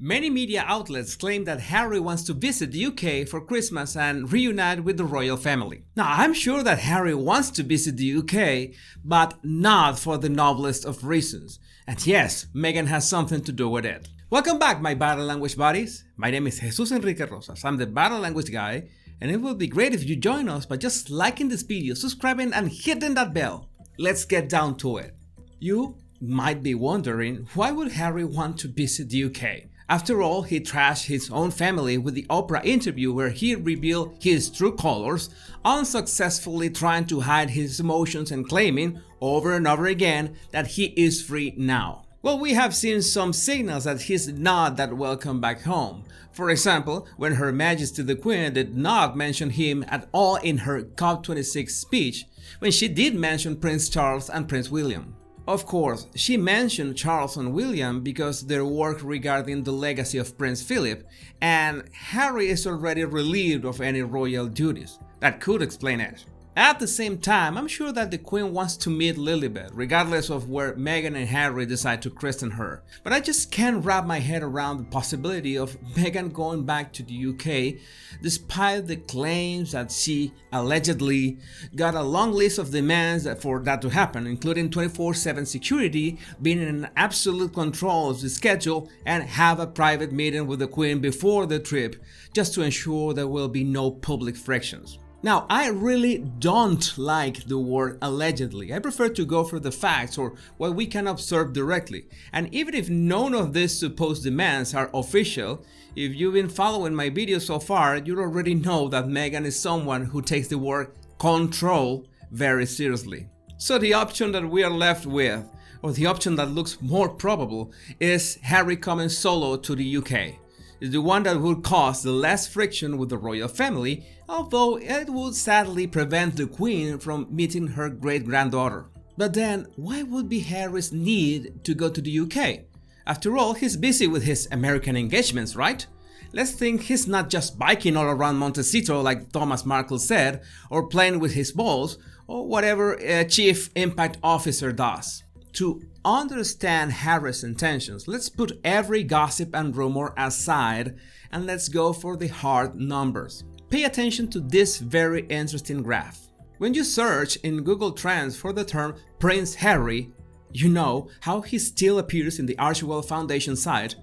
Many media outlets claim that Harry wants to visit the UK for Christmas and reunite with the royal family. Now, I'm sure that Harry wants to visit the UK, but not for the noblest of reasons. And yes, Meghan has something to do with it. Welcome back, my Battle Language buddies. My name is Jesus Enrique Rosas. I'm the Battle Language guy, and it would be great if you join us by just liking this video, subscribing, and hitting that bell. Let's get down to it. You might be wondering, why would Harry want to visit the UK? After all, he trashed his own family with the Oprah interview where he revealed his true colors, unsuccessfully trying to hide his emotions and claiming over and over again that he is free now. Well, we have seen some signals that he's not that welcome back home. For example, when Her Majesty the Queen did not mention him at all in her COP26 speech, when she did mention Prince Charles and Prince William. Of course, she mentioned Charles and William because their work regarding the legacy of Prince Philip, and Harry is already relieved of any royal duties. That could explain it. At the same time, I'm sure that the Queen wants to meet Lilibet, regardless of where Meghan and Harry decide to christen her. But I just can't wrap my head around the possibility of Meghan going back to the UK, despite the claims that she allegedly got a long list of demands for that to happen, including 24/7 security, being in absolute control of the schedule, and have a private meeting with the Queen before the trip, just to ensure there will be no public frictions. Now, I really don't like the word allegedly. I prefer to go for the facts or what we can observe directly. And even if none of these supposed demands are official, if you've been following my videos so far, you already know that Meghan is someone who takes the word control very seriously. So the option that we are left with, or the option that looks more probable, is Harry coming solo to the UK. Is the one that would cause the less friction with the royal family, although it would sadly prevent the Queen from meeting her great-granddaughter. But then, why would be Harry's need to go to the UK? After all, he's busy with his American engagements, right? Let's think he's not just biking all around Montecito like Thomas Markle said, or playing with his balls, or whatever a chief impact officer does. To understand Harry's intentions, let's put every gossip and rumor aside and let's go for the hard numbers. Pay attention to this very interesting graph. When you search in Google Trends for the term Prince Harry, you know how he still appears in the Archewell Foundation site.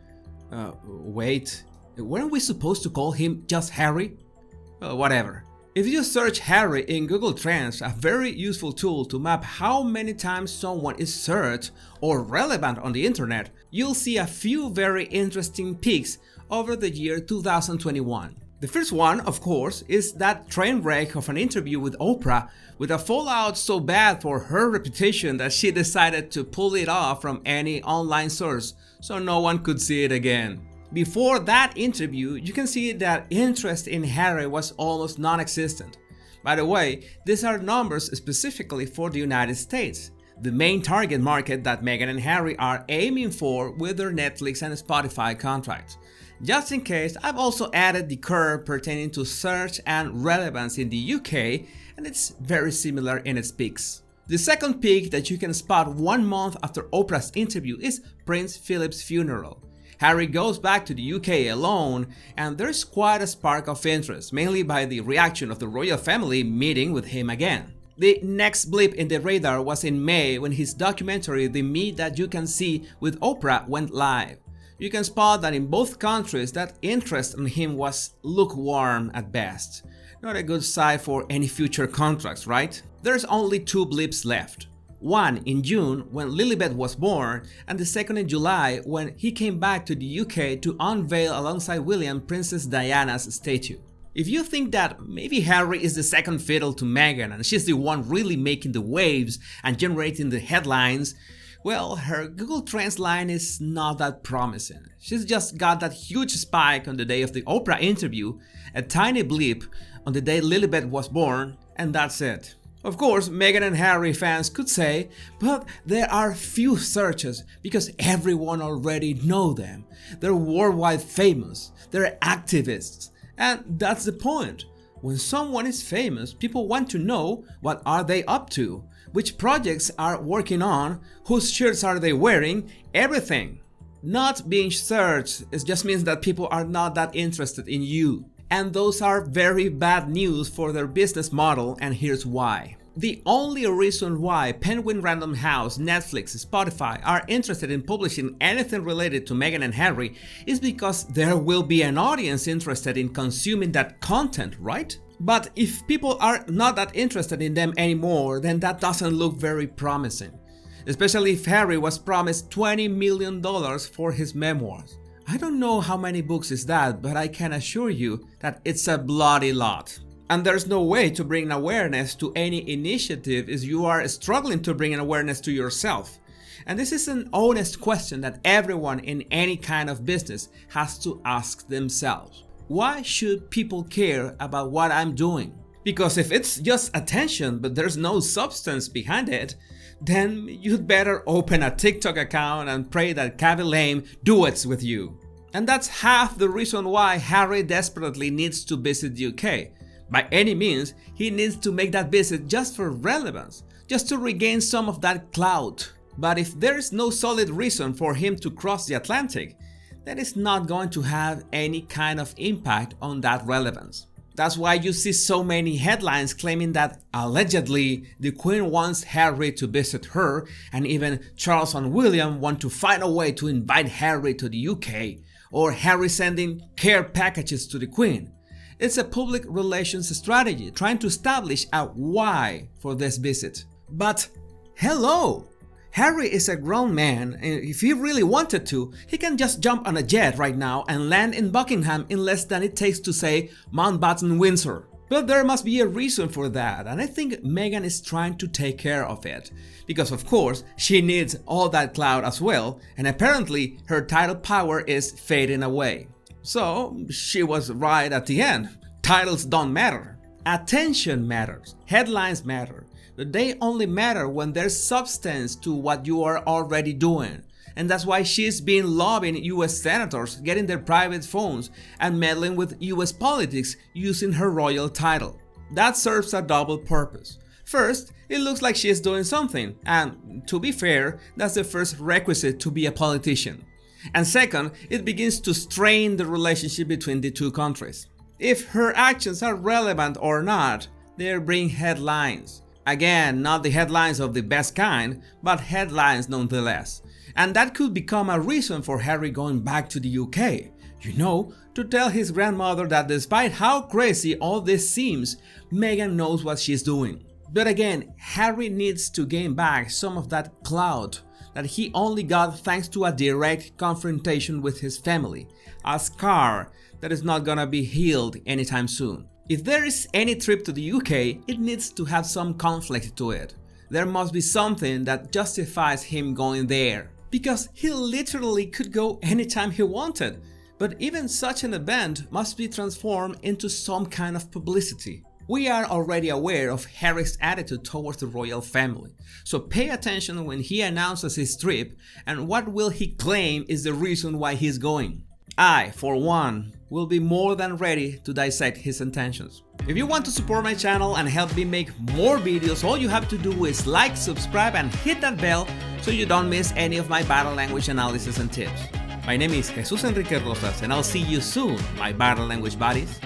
Wait, weren't we supposed to call him just Harry? Whatever. If you search Harry in Google Trends, a very useful tool to map how many times someone is searched or relevant on the internet, you'll see a few very interesting peaks over the year 2021. The first one, of course, is that train wreck of an interview with Oprah, with a fallout so bad for her reputation that she decided to pull it off from any online source so no one could see it again. Before that interview, you can see that interest in Harry was almost non-existent. By the way, these are numbers specifically for the United States, the main target market that Meghan and Harry are aiming for with their Netflix and Spotify contracts. Just in case, I've also added the curve pertaining to search and relevance in the UK, and it's very similar in its peaks. The second peak that you can spot 1 month after Oprah's interview is Prince Philip's funeral. Harry goes back to the UK alone, and there's quite a spark of interest, mainly by the reaction of the royal family meeting with him again. The next blip in the radar was in May when his documentary The Me That You Can See with Oprah went live. You can spot that in both countries that interest in him was lukewarm at best. Not a good sign for any future contracts, right? There's only 2 blips left. One in June when Lilibet was born, and the second in July when he came back to the UK to unveil alongside William Princess Diana's statue. If you think that maybe Harry is the second fiddle to Meghan and she's the one really making the waves and generating the headlines, well, her Google Trends line is not that promising. She's just got that huge spike on the day of the Oprah interview, a tiny blip on the day Lilibet was born, and that's it. Of course, Meghan and Harry fans could say, but there are few searches because everyone already know them. They're worldwide famous, they're activists, and that's the point. When someone is famous, people want to know what are they up to, which projects are working on, whose shirts are they wearing, everything. Not being searched, it just means that people are not that interested in you. And those are very bad news for their business model, and here's why. The only reason why Penguin Random House, Netflix, Spotify are interested in publishing anything related to Meghan and Harry is because there will be an audience interested in consuming that content, right? But if people are not that interested in them anymore, then that doesn't look very promising. Especially if Harry was promised $20 million for his memoirs. I don't know how many books is that, but I can assure you that it's a bloody lot. And there's no way to bring awareness to any initiative if you are struggling to bring an awareness to yourself. And this is an honest question that everyone in any kind of business has to ask themselves. Why should people care about what I'm doing? Because if it's just attention but there's no substance behind it, then you'd better open a TikTok account and pray that Khaby Lame duets with you. And that's half the reason why Harry desperately needs to visit the UK. By any means, he needs to make that visit just for relevance, just to regain some of that clout. But if there is no solid reason for him to cross the Atlantic, then it's not going to have any kind of impact on that relevance. That's why you see so many headlines claiming that allegedly the Queen wants Harry to visit her, and even Charles and William want to find a way to invite Harry to the UK, or Harry sending care packages to the Queen. It's a public relations strategy trying to establish a why for this visit. But hello! Harry is a grown man, and if he really wanted to, he can just jump on a jet right now and land in Buckingham in less than it takes to say Mountbatten, Windsor. But there must be a reason for that, and I think Meghan is trying to take care of it. Because of course, she needs all that clout as well, and apparently her title power is fading away. So she was right at the end. Titles don't matter. Attention matters. Headlines matter. But they only matter when there's substance to what you are already doing. And that's why she's been lobbying US senators, getting their private phones, and meddling with US politics using her royal title. That serves a double purpose. First, it looks like she is doing something, and to be fair, that's the first requisite to be a politician. And second, it begins to strain the relationship between the two countries. If her actions are relevant or not, they bring headlines. Again, not the headlines of the best kind, but headlines nonetheless. And that could become a reason for Harry going back to the UK. You know, to tell his grandmother that despite how crazy all this seems, Meghan knows what she's doing. But again, Harry needs to gain back some of that clout that he only got thanks to a direct confrontation with his family, a scar that is not gonna be healed anytime soon. If there is any trip to the UK, it needs to have some conflict to it. There must be something that justifies him going there. Because he literally could go anytime he wanted. But even such an event must be transformed into some kind of publicity. We are already aware of Harry's attitude towards the royal family. So pay attention when he announces his trip and what will he claim is the reason why he's going. I, for one, will be more than ready to dissect his intentions. If you want to support my channel and help me make more videos, all you have to do is like, subscribe, and hit that bell so you don't miss any of my body language analysis and tips. My name is Jesus Enrique Rosas, and I'll see you soon, my body language buddies.